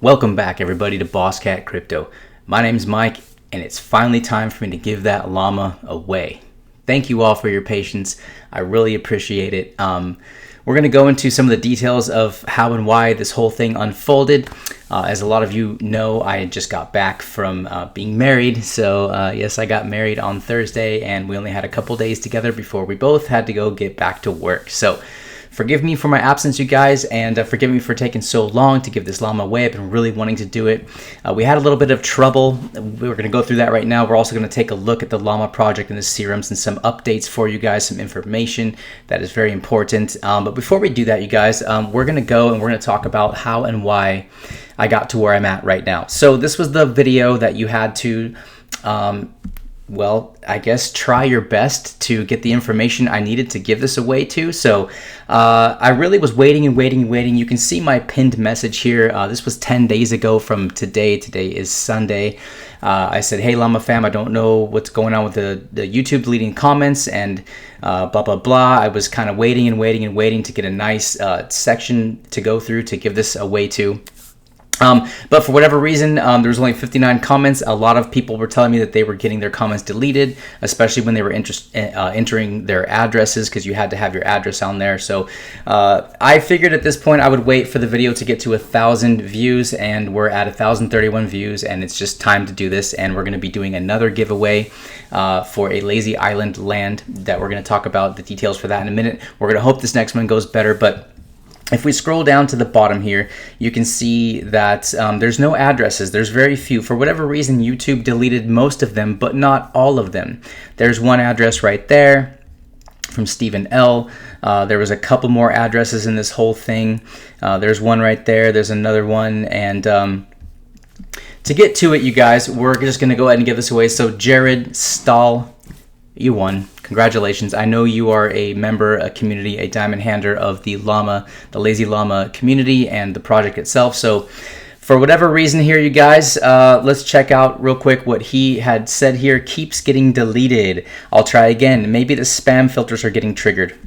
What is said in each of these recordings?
Welcome back, everybody, to Boss Cat Crypto. My name's Mike, and it's finally time for me to give that llama away. Thank you all for your patience. I really appreciate it. We're going to go into some of the details of how and why this whole thing unfolded. As a lot of you know, I just got back from being married. So yes, I got married on Thursday, and we only had a couple days together before we both had to go get back to work. So forgive me for my absence, you guys, and forgive me for taking so long to give this llama away. I've been really wanting to do it. We had a little bit of trouble. We're going to go through that right now. We're also going to take a look at the llama project and the serums and some updates for you guys, some information that is very important. But before we do that, you guys, we're going to go and we're going to talk about how and why I got to where I'm at right now. So this was the video that you had to well, I guess try your best to get the information I needed to give this away to. So I really was waiting and waiting and waiting. You can see my pinned message here. This was 10 days ago from today. Today is Sunday. I said, hey, Llama fam, I don't know what's going on with the YouTube deleting comments and blah, blah, blah. I was kind of waiting and waiting and waiting to get a nice section to go through to give this away to. But for whatever reason, there was only 59 comments. A lot of people were telling me that they were getting their comments deleted, especially when they were entering their addresses, because you had to have your address on there. So I figured at this point I would wait for the video to get to 1,000 views, and we're at 1,031 views, and it's just time to do this. And we're going to be doing another giveaway for a lazy island land that we're going to talk about the details for that in a minute. We're going to hope this next one goes better, but if we scroll down to the bottom here, you can see that there's no addresses. There's very few. For whatever reason, YouTube deleted most of them, but not all of them. There's one address right there from Stephen L. There was a couple more addresses in this whole thing. There's one right there. There's another one. And to get to it, you guys, we're just going to go ahead and give this away. So Jared Stahl, you won. Congratulations. I know you are a member, a community, a diamond hander of the Llama, the Lazy Llama community and the project itself. So for whatever reason here, you guys, let's check out real quick what he had said here. Keeps getting deleted. I'll try again. Maybe the spam filters are getting triggered.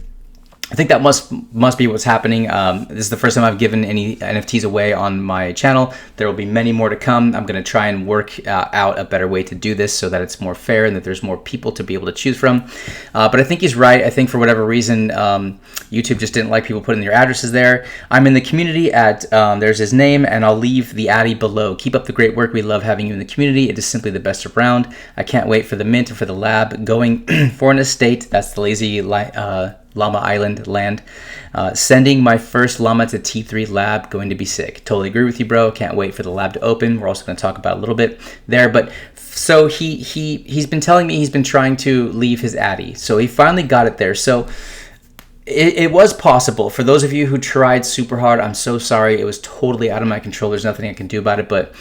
I think that must be what's happening. This is the first time I've given any NFTs away on my channel. There will be many more to come. I'm going to try and work out a better way to do this so that it's more fair and that there's more people to be able to choose from. But I think he's right. I think for whatever reason, YouTube just didn't like people putting their addresses there. I'm in the community at, there's his name, and I'll leave the addy below. Keep up the great work. We love having you in the community. It is simply the best around. I can't wait for the mint and for the lab going for an estate. That's the lazy Llama Island land. Sending my first llama to T3 lab, going to be sick. Totally agree with you, bro. Can't wait for the lab to open. We're also going to talk about a little bit there. But so he's been telling me he's been trying to leave his addy. So he finally got it there. So it was possible. For those of you who tried super hard, I'm so sorry. It was totally out of my control. There's nothing I can do about it. But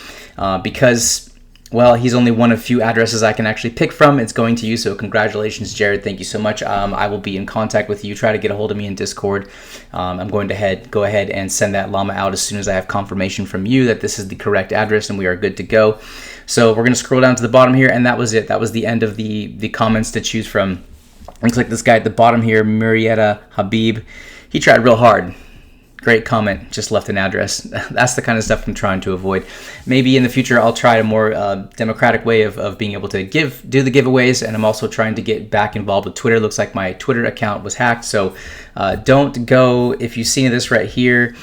because, well, he's only one of few addresses I can actually pick from, it's going to you. So congratulations, Jared. Thank you so much. I will be in contact with you. Try to get a hold of me in Discord. I'm going to go ahead and send that llama out as soon as I have confirmation from you that this is the correct address and we are good to go. So we're going to scroll down to the bottom here, and that was it. That was the end of the comments to choose from. Looks like this guy at the bottom here, Murieta Habib, he tried real hard. Great comment, just left an address. That's the kind of stuff I'm trying to avoid. Maybe in the future I'll try a more democratic way of being able to do the giveaways, and I'm also trying to get back involved with Twitter. Looks like my Twitter account was hacked, so don't go, if you see this right here,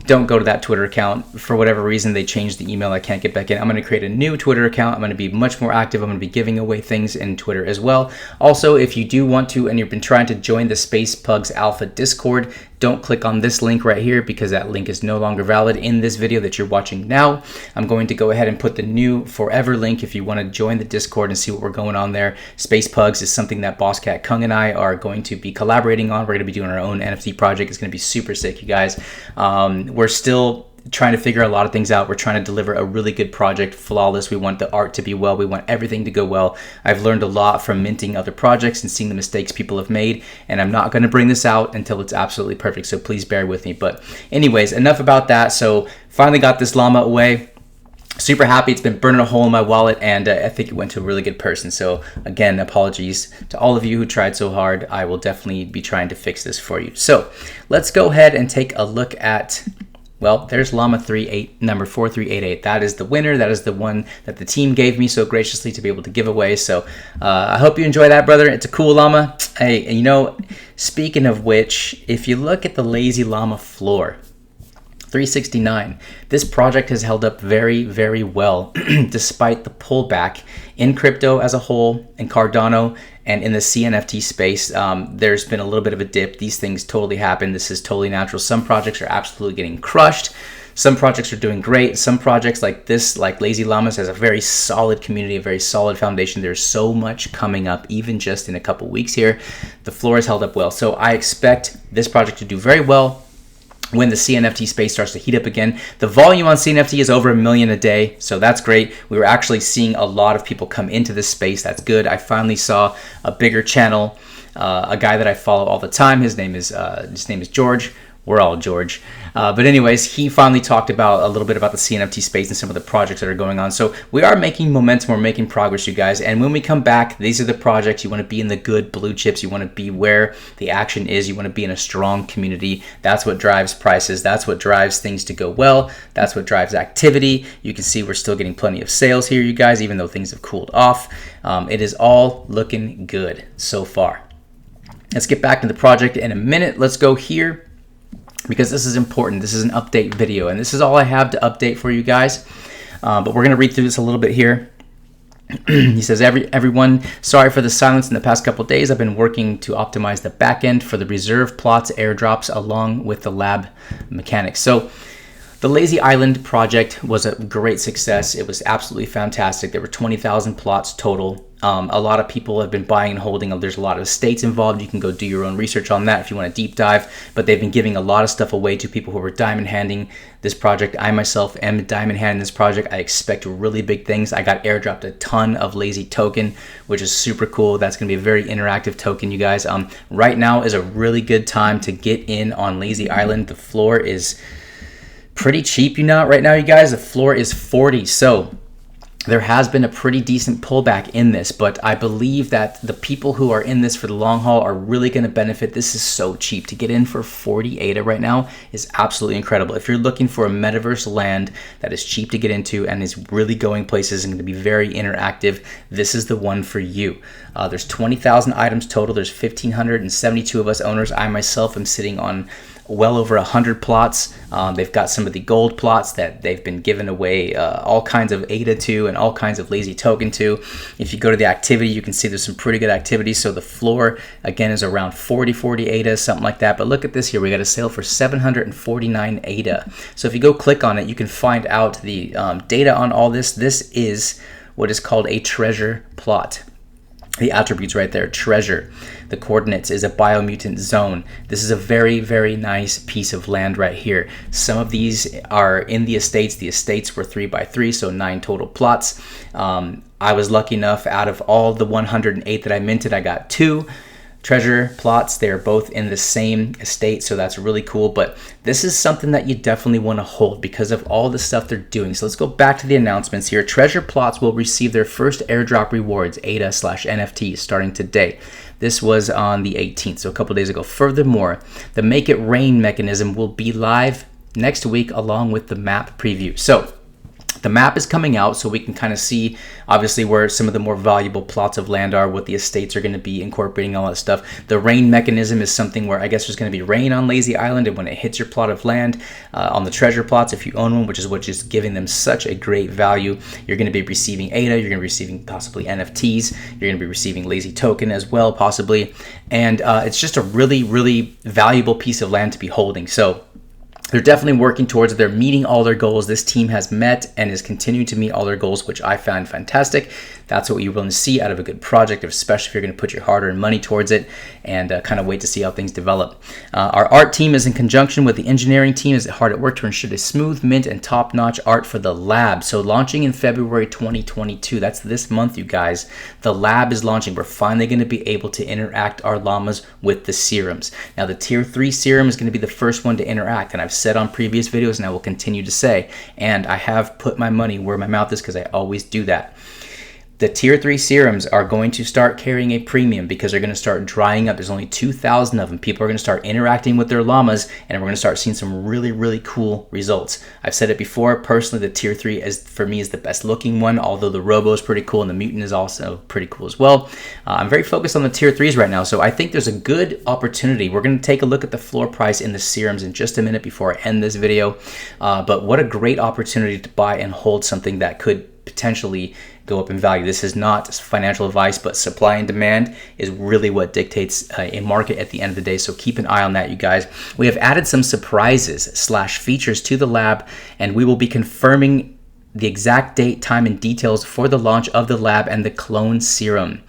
don't go to that Twitter account. For whatever reason, they changed the email. I can't get back in. I'm going to create a new Twitter account. I'm going to be much more active. I'm going to be giving away things in Twitter as well. Also, if you do want to and you've been trying to join the Space Pugs Alpha Discord, don't click on this link right here because that link is no longer valid in this video that you're watching now. I'm going to go ahead and put the new forever link if you want to join the Discord and see what we're going on there. Space Pugs is something that Boss Cat Kung and I are going to be collaborating on. We're going to be doing our own NFT project. It's going to be super sick, you guys. We're still trying to figure a lot of things out. We're trying to deliver a really good project, flawless. We want the art to be well. We want everything to go well. I've learned a lot from minting other projects and seeing the mistakes people have made, and I'm not going to bring this out until it's absolutely perfect, so please bear with me. But anyways, enough about that. So finally got this llama away. Super happy. It's been burning a hole in my wallet, and I think it went to a really good person. So again, apologies to all of you who tried so hard. I will definitely be trying to fix this for you. So let's go ahead and take a look at Well, there's Llama 38, number 4388. That is the winner. That is the one that the team gave me so graciously to be able to give away. So I hope you enjoy that, brother. It's a cool llama. Hey, you know, speaking of which, if you look at the Lazy Llama floor, 369. This project has held up very, very well despite the pullback in crypto as a whole, in Cardano, and in the CNFT space. There's been a little bit of a dip. These things totally happen. This is totally natural. Some projects are absolutely getting crushed. Some projects are doing great. Some projects like this, like Lazy Llamas, has a very solid community, a very solid foundation. There's so much coming up, even just in a couple weeks here. The floor has held up well. So I expect this project to do very well when the CNFT space starts to heat up again. The volume on CNFT is over 1 million a day, so that's great. We were actually seeing a lot of people come into this space. That's good. I finally saw a bigger channel, a guy that I follow all the time. His name is George. We're all George. But anyways, he finally talked about a little bit about the CNFT space and some of the projects that are going on. So we are making momentum, we're making progress, you guys. And when we come back, these are the projects. You want to be in the good blue chips. You want to be where the action is. You want to be in a strong community. That's what drives prices. That's what drives things to go well. That's what drives activity. You can see we're still getting plenty of sales here, you guys, even though things have cooled off. It is all looking good so far. Let's get back to the project in a minute. Let's go here, because this is important. This is an update video, and this is all I have to update for you guys. But we're gonna read through this a little bit here. He says, everyone, sorry for the silence in the past couple of days. I've been working to optimize the back end for the reserve plots airdrops along with the lab mechanics. So the Lazy Island project was a great success. It was absolutely fantastic. There were 20,000 plots total. A lot of people have been buying and holding. There's a lot of estates involved. You can go do your own research on that if you want to deep dive. But they've been giving a lot of stuff away to people who are diamond handing this project. I myself am diamond handing this project. I expect really big things. I got airdropped a ton of Lazy token, which is super cool. That's going to be a very interactive token, you guys. Right now is a really good time to get in on Lazy Island. The floor is pretty cheap, right now, you guys. The floor is 40. So there has been a pretty decent pullback in this, but I believe that the people who are in this for the long haul are really going to benefit. This is so cheap. To get in for 40 ADA right now is absolutely incredible. If you're looking for a metaverse land that is cheap to get into and is really going places and going to be very interactive, this is the one for you. There's 20,000 items total. There's 1,572 of us owners. I myself am sitting on well over 100 plots. They've got some of the gold plots that they've been giving away all kinds of ADA to and all kinds of Lazy token to. If you go to the activity, you can see there's some pretty good activity. So the floor again is around 40 ADA, something like that. But look at this here, we got a sale for 749 ADA. So if you go click on it, you can find out the data on all this. This is what is called a treasure plot. The attributes right there, treasure. The coordinates is a biomutant zone. This is a very, very nice piece of land right here. Some of these are in the estates. The estates were 3x3, so 9 total plots. I was lucky enough, out of all the 108 that I minted, I got 2 treasure plots. They're both in the same estate, so that's really cool. But this is something that you definitely want to hold because of all the stuff they're doing. So let's go back to the announcements here. Treasure plots will receive their first airdrop rewards, ADA/NFTs, starting today. This was on the 18th, so a couple days ago. Furthermore, the Make It Rain mechanism will be live next week along with the map preview. So the map is coming out, so we can kind of see obviously where some of the more valuable plots of land are, what the estates are going to be incorporating, all that stuff. The rain mechanism is something where I guess there's going to be rain on Lazy Island, and when it hits your plot of land on the treasure plots, if you own one, which is giving them such a great value, you're going to be receiving ADA, you're going to be receiving possibly NFTs, you're going to be receiving Lazy token as well, possibly, and it's just a really, really valuable piece of land to be holding. So they're definitely working towards it. They're meeting all their goals. This team has met and is continuing to meet all their goals, which I find fantastic. That's what you want to see out of a good project, especially if you're going to put your hard-earned money towards it and kind of wait to see how things develop. Our art team is in conjunction with the engineering team is hard at work to ensure a smooth, mint, and top-notch art for the lab. So launching in February 2022, that's this month, you guys. The lab is launching. We're finally going to be able to interact our llamas with the serums. Now, the Tier 3 serum is going to be the first one to interact, and I've said on previous videos, and I will continue to say, and I have put my money where my mouth is because I always do that. The tier 3 serums are going to start carrying a premium because they're going to start drying up. There's only 2,000 of them. People are going to start interacting with their llamas, and we're going to start seeing some really, really cool results. I've said it before, personally, the tier 3 for me is the best looking one, although the Robo is pretty cool and the Mutant is also pretty cool as well. I'm very focused on the tier 3s right now, so I think there's a good opportunity. We're going to take a look at the floor price in the serums in just a minute before I end this video, but what a great opportunity to buy and hold something that could potentially go up in value. This is not financial advice, but supply and demand is really what dictates a market at the end of the day. So keep an eye on that, you guys. We have added some surprises / features to the lab, and we will be confirming the exact date, time, and details for the launch of the lab and the clone serum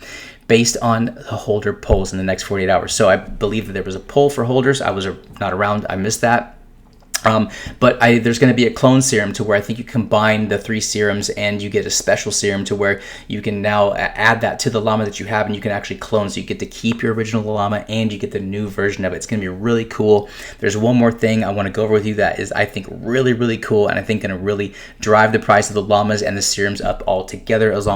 based on the holder polls in the next 48 hours. So I believe that there was a poll for holders. I was not around. I missed that. But there's going to be a clone serum to where I think you combine the 3 serums and you get a special serum to where you can now add that to the llama that you have, and you can actually clone. So you get to keep your original llama and you get the new version of it. It's going to be really cool. There's one more thing I want to go over with you that is, I think, really, really cool, and I think going to really drive the price of the llamas and the serums up all together, as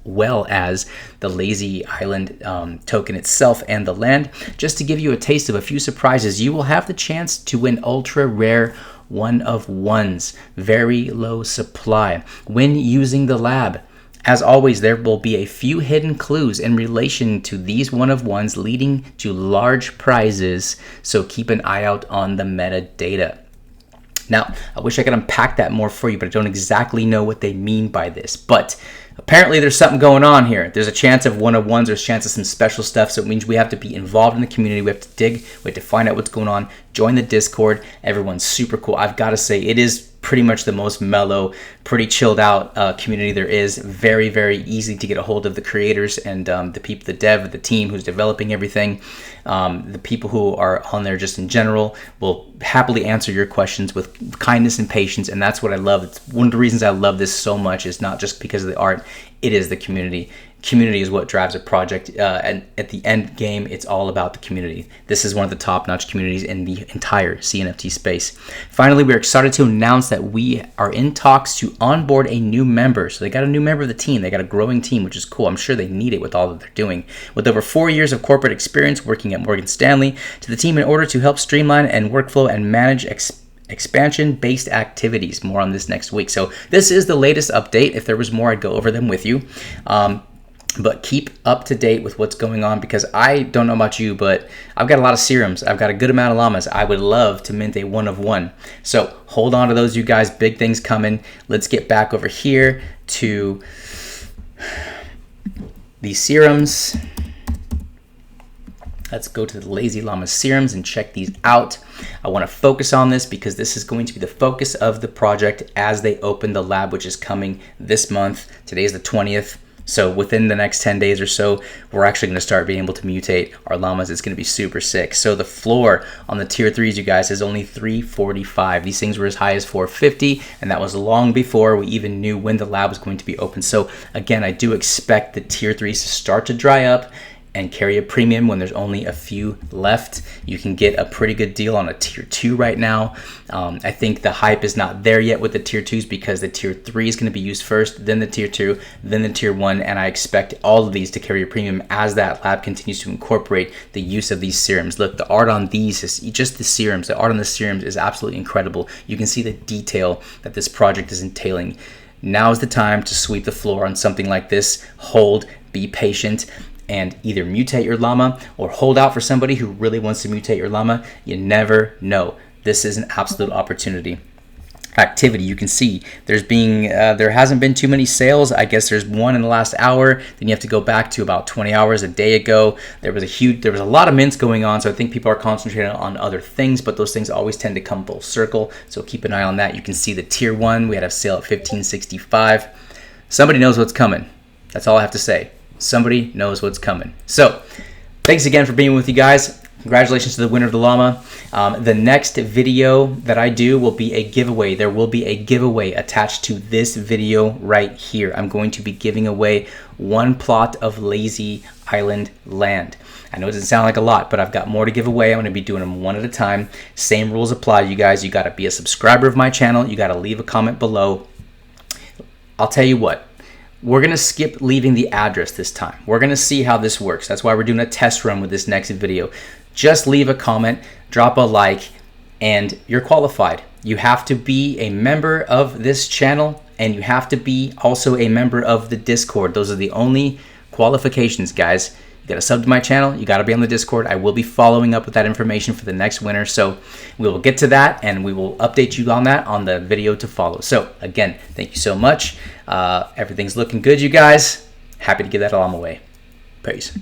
well as the Lazy Island token itself and the land. Just to give you a taste of a few surprises, you will have the chance to win ultra rare 1-of-1s, very low supply, when using the lab. As always, there will be a few hidden clues in relation to these 1-of-1s leading to large prizes, so keep an eye out on the metadata. Now, I wish I could unpack that more for you, but I don't exactly know what they mean by this. But apparently there's something going on here. There's a chance of 1-of-1s, there's a chance of some special stuff, so it means we have to be involved in the community. We have to dig, we have to find out what's going on, join the Discord. Everyone's super cool. I've got to say, it is pretty much the most mellow, pretty chilled out community there is. Very, very easy to get a hold of the creators and the people, the dev, the team who's developing everything. The people who are on there just in general will happily answer your questions with kindness and patience, and that's what I love. It's one of the reasons I love this so much is not just because of the art, it is the community. Community is what drives a project, and at the end game, it's all about the community. This is one of the top-notch communities in the entire CNFT space. Finally, we're excited to announce that we are in talks to onboard a new member. So they got a new member of the team. They got a growing team, which is cool. I'm sure they need it with all that they're doing. With over 4 years of corporate experience working at Morgan Stanley, to the team in order to help streamline and workflow and manage expansion-based activities. More on this next week. So this is the latest update. If there was more, I'd go over them with you. But keep up to date with what's going on, because I don't know about you, but I've got a lot of serums. I've got a good amount of llamas. I would love to mint a 1-of-1. So hold on to those, you guys. Big things coming. Let's get back over here to the serums. Let's go to the Lazy Llama serums and check these out. I want to focus on this because this is going to be the focus of the project as they open the lab, which is coming this month. Today is the 20th. So within the next 10 days or so, we're actually going to start being able to mutate our llamas. It's going to be super sick. So the floor on the tier 3s, you guys, is only 345. These things were as high as 450, and that was long before we even knew when the lab was going to be open. So again, I do expect the tier 3s to start to dry up and carry a premium when there's only a few left. You can get a pretty good deal on a tier 2 right now. I think the hype is not there yet with the tier 2s because the tier 3 is going to be used first, then the tier 2, then the tier 1, and I expect all of these to carry a premium as that lab continues to incorporate the use of these serums. Look, the art on these is just the serums. The art on the serums is absolutely incredible. You can see the detail that this project is entailing. Now is the time to sweep the floor on something like this. Hold, be patient, and either mutate your llama or hold out for somebody who really wants to mutate your llama. You never know. This is an absolute opportunity. Activity, you can see there hasn't been too many sales. I guess there's one in the last hour. Then you have to go back to about 20 hours a day ago. There was a lot of mints going on, so I think people are concentrating on other things, but those things always tend to come full circle. So keep an eye on that. You can see the tier 1, we had a sale at 1565. Somebody knows what's coming. That's all I have to say. Somebody knows what's coming. So thanks again for being with you guys. Congratulations to the winner of the llama. The next video that I do will be a giveaway. There will be a giveaway attached to this video right here. I'm going to be giving away 1 plot of Lazy Island land. I know it doesn't sound like a lot, but I've got more to give away. I'm going to be doing them one at a time. Same rules apply, you guys. You got to be a subscriber of my channel. You got to leave a comment below. I'll tell you what. we're going to skip leaving the address this time. We're going to see how this works. That's why we're doing a test run with this next video. Just leave a comment, drop a like, and you're qualified. You have to be a member of this channel, and you have to be also a member of the Discord. Those are the only qualifications, guys. You got to sub to my channel. You got to be on the Discord. I will be following up with that information for the next winner. So we will get to that, and we will update you on that on the video to follow. So again, thank you so much. Everything's looking good, you guys. Happy to give that Llama away. Peace.